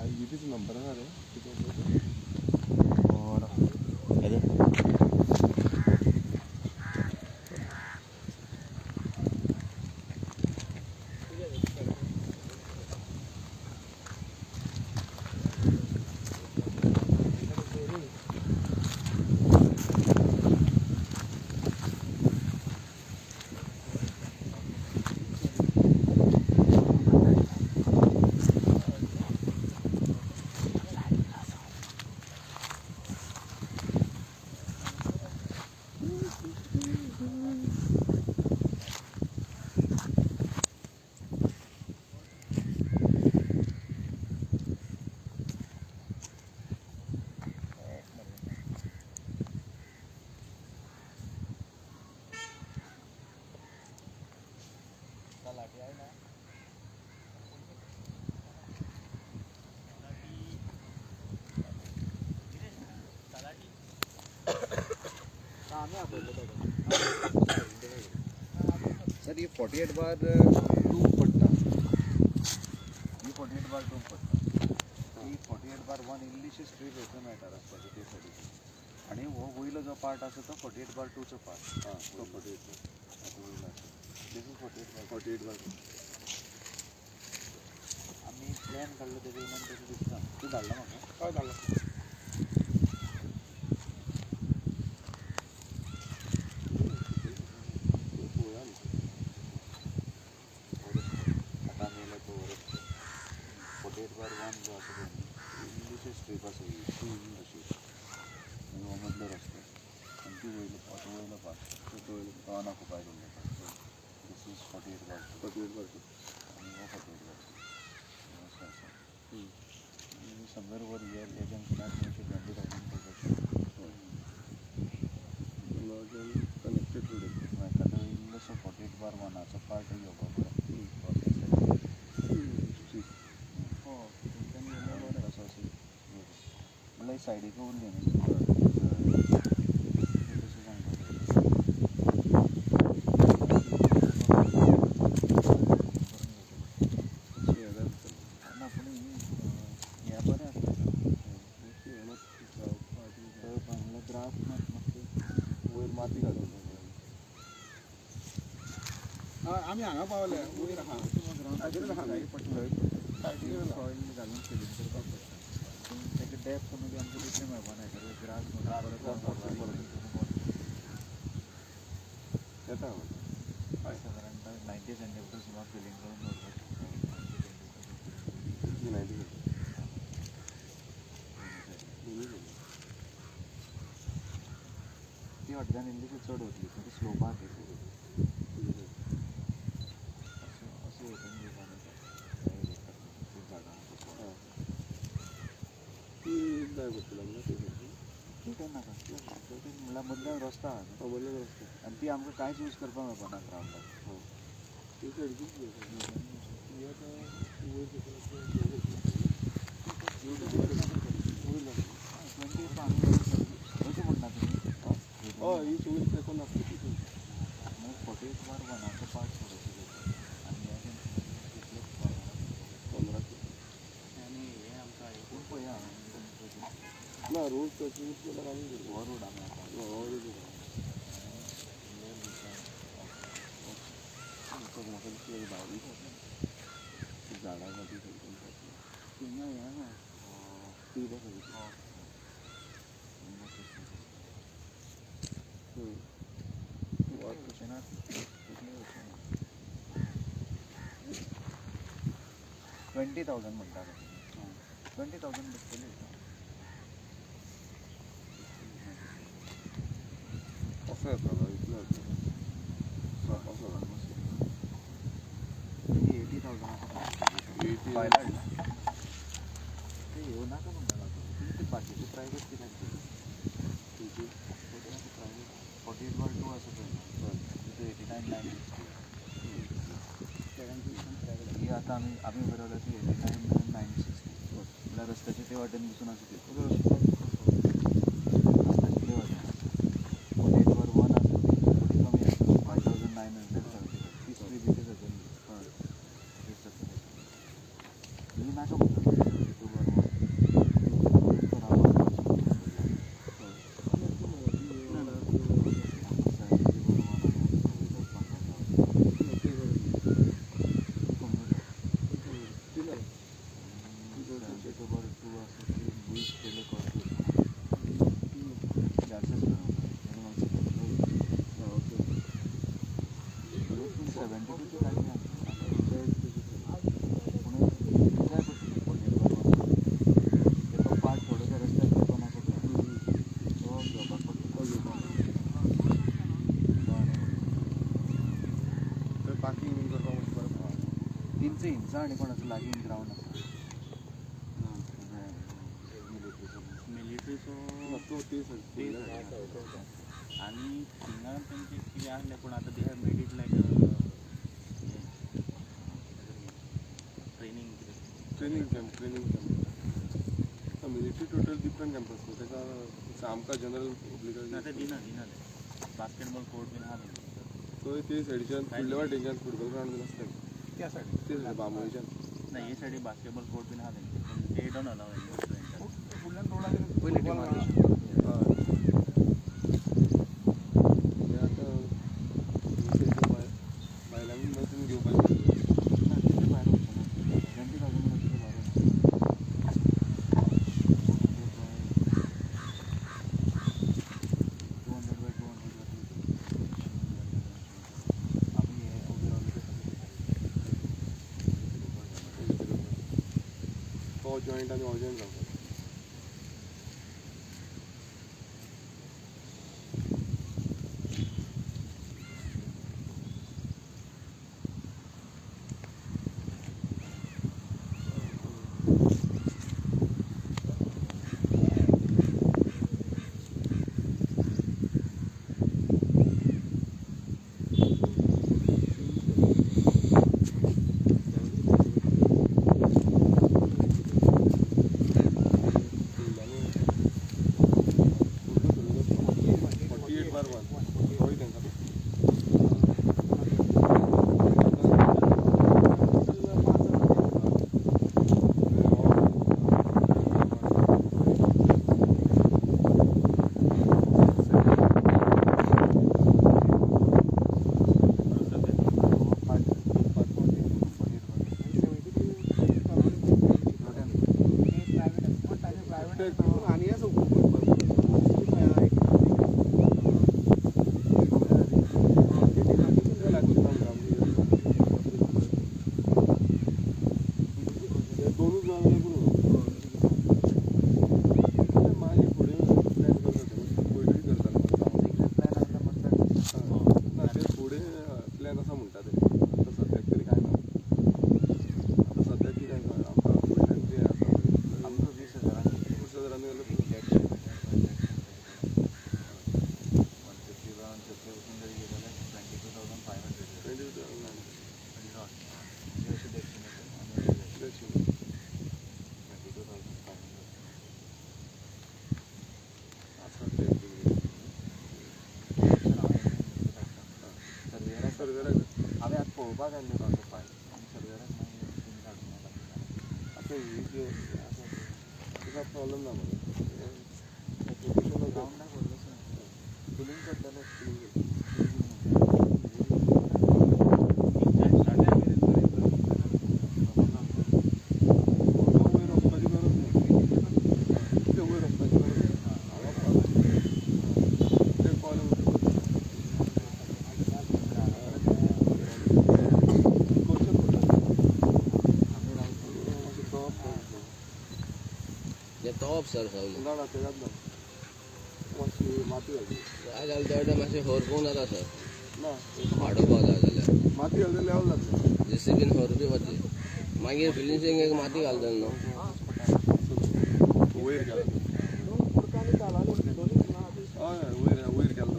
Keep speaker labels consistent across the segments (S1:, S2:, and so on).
S1: यूपीच number है ना
S2: और इधर
S3: सर ये 48 बार 2 पट्टा ये 48 बार 2 पट्टा ही 48 बार 1 इंग्लिश स्ट्रीप येतो मॅटर असतं त्यासाठी आणि वो वयलो जो पार्ट आसा तो 48 बार 2 चो पार्ट हां तो 48 दिस इज 48 बार 2 आम्ही प्लॅन काढलो त्याच्या इमान तसं दिसता तू धाडला म्हाका हय धाडला स्ट्रीप अशी मधलं रस्ते आणि ती वयलं पार्ट तो ऑन ऑक्युपाय केल्लो पार्ट दिस इज 48 बार 48 बार आणि हो 48 बार असं असं समवेर वर या जंक्शनात 20,000 कनेक्टेड टुडे म्हाका इल्लोसो 48 बार 1 पार्ट येवपा पडटा मला सायडीक उरली न्ही
S1: आम्ही हांगा पावले वयर आहा
S3: सॉईल घालून फिलिंग करपाक पडटा तेका डेप्थ मध्ये आमचे तितलें मेळपा ना ग्रास
S1: येता
S3: साधारणतः 90 सेंटीमीटर सुमार फिलिंग करून दवरपाक ती वाटच्यान इल्लीशी चड वतली ती स्लोपाक अशें हेतून
S1: जाय पडटलें
S3: ठीक आहे नाका म्हणल्यार मदल्यान रस्तो आहा न्हू
S1: रस्ते
S3: आनी ती आमकां कांयच यूज करपाक मेळपाना ग्रावंडार
S1: ती सारकीच
S3: अशें म्हणटा तुमी
S1: हय ही सुवीर तेकून लागता
S3: 48 बार 1 पार्ट सोडोवचो आनी हे
S1: 15
S3: आनी हे आमकां एकूण पळया
S1: ना रोड टच यूज केल्यार आमी
S3: हो रोड आमी
S1: झाडां खातीर
S3: थिंगा हें ना ती बस 20,000 म्हणटा 20,000 बसतली
S1: असं येता इतलें
S3: येता 80,000 फायला हाडला ते येवं नाका म्हणटा ते बाकीचे प्रायवेट कित्याक प्रायवेट 48 बार 2 असं पळयना तिथं 89,960 ही आता आम्ही बरोबर ती 89,960 म्हळ्यार रस्त्याचे ते वाटेन दिसून आसा ते रस्त्याचे वाटेन 48 बार 1 आसा थोडी कमी आसा 5,970 3 बेजीस आसा ही नाका म्हणटा 52 बार 1 आनी कोणाचो लागीं ग्रावंड आसा
S2: मिलिटरीचो
S1: तो ते
S2: आनी थिंगा तेंचे कितें आसलें पूण आतां they have made it like training
S1: training camp military total different camp आसता ताका आमकां जनरल पब्लिकाक
S2: ना ते दिना ते बास्केटबॉल कोर्ट बीन आहा तेंचे
S1: थंय ते सायडीच्यान फुडल्या वाटेच्यान फुटबॉल ग्रावंड बीन आसता
S3: त्या सायडीन
S1: ते सायडीन बांबोळीच्यान
S2: ना हे सायडीक बास्केटबॉल कोर्ट बीन आहा तेंचे पूण ते डोंट अलाव एनी
S3: फुडल्यान रोडाचेर पयलीं टिमां
S1: हय ते आतां बायलांक तुमी घेवपाक
S3: ना तिथे भायर वचना घंटी घालून म्हणून तिथे भायर वचना 200 by 200 घातली आमी हे उबे रावले ते
S1: तो जॉयंट आनी हो जॉयंट रावता आणि असं दोनच माझे पुढे प्लॅन करता ना ते पुढे प्लॅन असा म्हणटा ते आता सद्याक तरी काय ना आता सद्याक कितें आमकां फुडल्यान जे आसा
S3: आमचो 20,000
S1: 20,000
S3: हांवें आतां पळोवपाक गेल्ले तो फायल आनी सर्वेराक मागीर काडून
S1: आता ही जे आसा तिका प्रॉब्लेम ना मरे
S3: ग्रावंडाक व्हरलो कुलींग करतले
S1: वयर वचपाची गरज ना ते वयर वचपाची गरज ना ते कॉल
S4: टॉप सर सगळे
S1: ना ना तेजात ना मातशी माती घालची
S4: काय घालता वाटतं मातशें होरपून जाता सर
S1: ना
S4: वाडोवपाक जाय जाल्यार
S1: माती घालता लेवल जातलें
S4: जेसीबीन होरपी वचचे मागीर फिनिशिंगेक माती घालता न्हू
S1: वयर गेला हय वयर गेला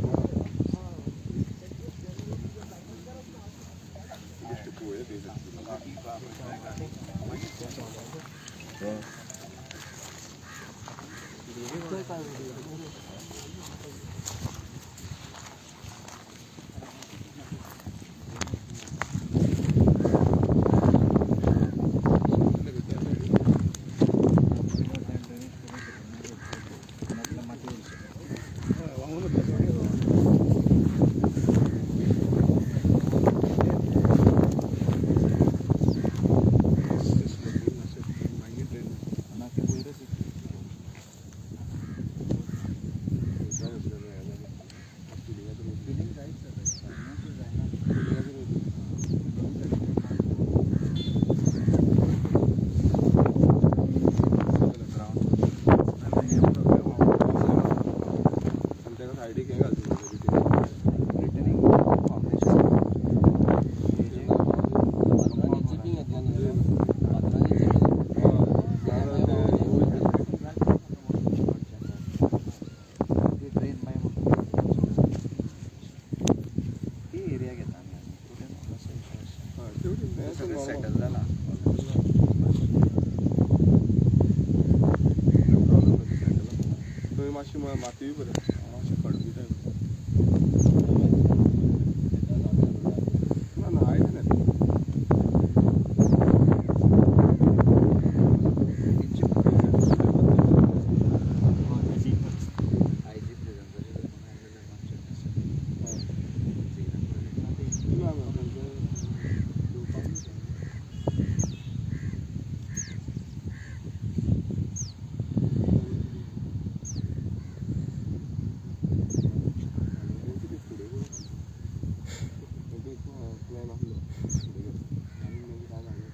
S1: माती बी बरें अशें खडबी टायप ना ना आयलें ना ते ना ना तेंचे येवपाक कितें फुडें करून प्लॅन आसलो फुडें आनी मागीर काय जालें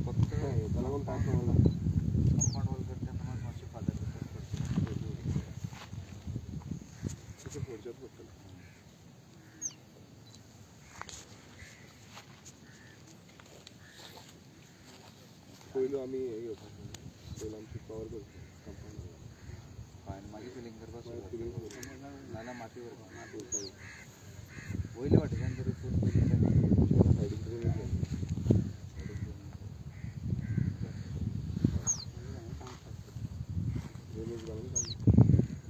S3: फक्त
S1: हेका लागून काय कळना
S3: कंपाऊंड वॉल करतना म्हाका मातशें फाल्यां
S1: तशें फोडचेंच पडटलें पयलू आमी हे घेवपाक पयलू आमची कवर करता कंपाऊंड
S3: आनी मागीर फिलिंग करपाक सुरवात
S1: फिलिंग
S3: करता. नाल्यार माती व्हरपाक
S1: माती उरपाक
S3: वयले वाटेच्यान तरी फूल पयलीं
S1: सायडीक ड्रेनेज घालता ड्रेनेज घालून काम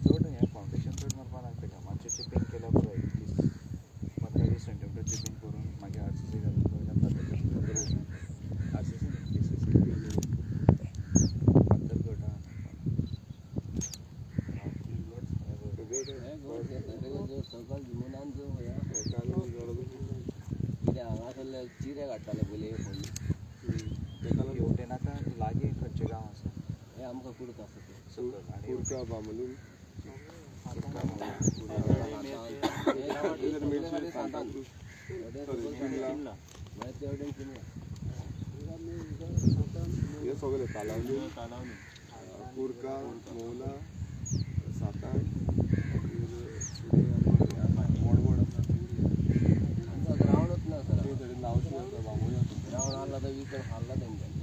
S3: चड हें फावंडेशन चड मारपा नाका तेका मातशें चिपींग केल्यार पुरो 15-20 सेंटीमीटर चिपींग करून मागीर RCC घालून पयल्यार फातर्पेशन RCC न्ही PCC फातर गट आहा
S4: सकल जिमुनान जो
S1: गरज
S4: कितें हांगासरले चिरे काडटाले पयलीं हे पयलीं
S1: तेका लागून
S3: हेवटेन आतां लागीं खंयचें गांव आसा
S4: हे आमकां कुडक आसा ते
S3: सकल आनी
S1: कुर्का बांबोलीम
S4: मेळचे
S1: सांताक्रूज शिमला
S4: मागीर ते वटेन चिमला
S1: हे सगळे तालावली
S2: तालावली
S1: कुर्का मोवला सातान वडवड आसा
S4: आमकां ग्रावंडूच ना सर
S1: ते सायडीन नावशी आसा बांबोळी आसा
S4: ग्रावंड आसला तर विकत खाल्ला तेंच्यानी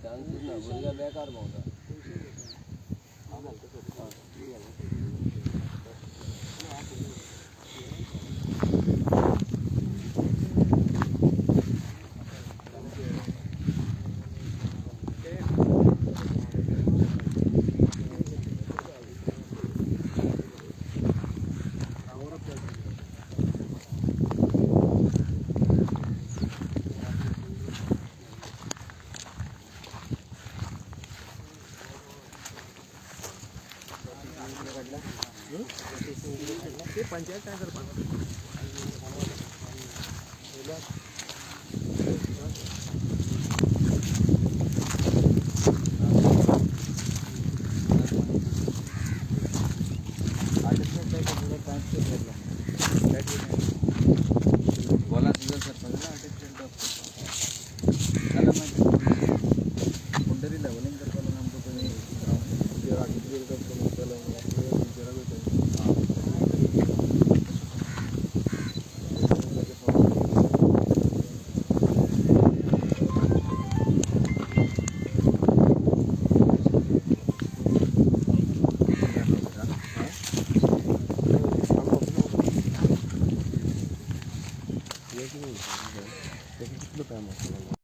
S4: चान्सीस ना भुरग्या बेकार भोंवता
S3: आर्टिफिशियल ट्रान्सफर केला